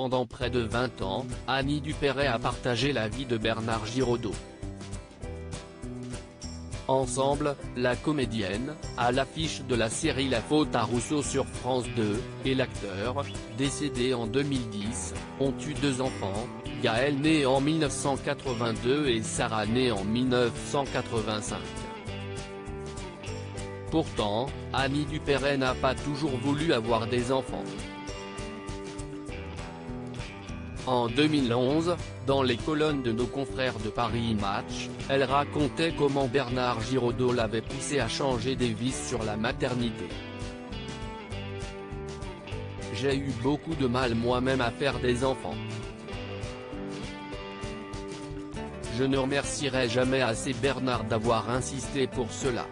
Pendant près de 20 ans, Annie Dupéret a partagé la vie de Bernard Giraudot. Ensemble, la comédienne, à l'affiche de la série La Faute à Rousseau sur France 2, et l'acteur, décédé en 2010, ont eu 2 enfants, Gaël né en 1982 et Sarah née en 1985. Pourtant, Annie Dupéret n'a pas toujours voulu avoir des enfants. En 2011, dans les colonnes de nos confrères de Paris Match, elle racontait comment Bernard Giraudot l'avait poussée à changer des vis sur la maternité. « J'ai eu beaucoup de mal moi-même à faire des enfants. Je ne remercierai jamais assez Bernard d'avoir insisté pour cela.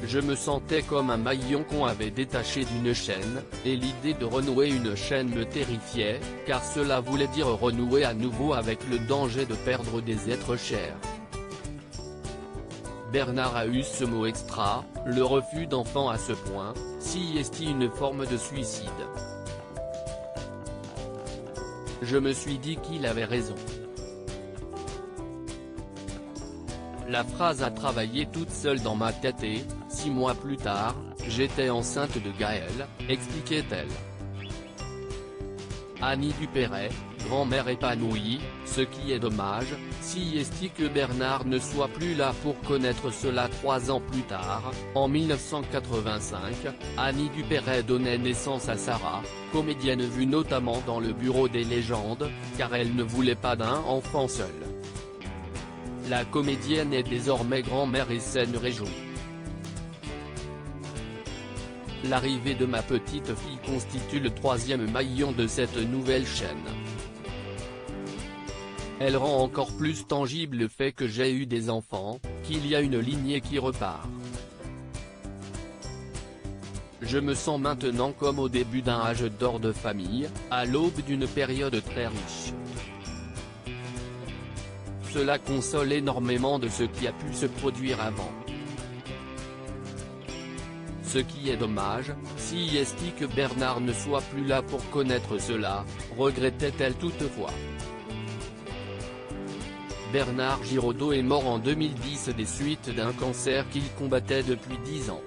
Je me sentais comme un maillon qu'on avait détaché d'une chaîne, et l'idée de renouer une chaîne me terrifiait, car cela voulait dire renouer à nouveau avec le danger de perdre des êtres chers. » Bernard a eu ce mot extra, le refus d'enfant à ce point, si est une forme de suicide. Je me suis dit qu'il avait raison. La phrase a travaillé toute seule dans ma tête et, 6 mois plus tard, j'étais enceinte de Gaël, expliquait-elle. Annie Dupéret, grand-mère épanouie, ce qui est dommage, si est que Bernard ne soit plus là pour connaître cela 3 ans plus tard, en 1985, Annie Dupéret donnait naissance à Sarah, comédienne vue notamment dans Le Bureau des légendes, car elle ne voulait pas d'un enfant seul. La comédienne est désormais grand-mère et s'en réjouit. L'arrivée de ma petite fille constitue le 3e maillon de cette nouvelle chaîne. Elle rend encore plus tangible le fait que j'ai eu des enfants, qu'il y a une lignée qui repart. Je me sens maintenant comme au début d'un âge d'or de famille, à l'aube d'une période très riche. Cela console énormément de ce qui a pu se produire avant. Ce qui est dommage, si est que Bernard ne soit plus là pour connaître cela, regrettait-elle toutefois. Bernard Giraudot est mort en 2010 des suites d'un cancer qu'il combattait depuis 10 ans.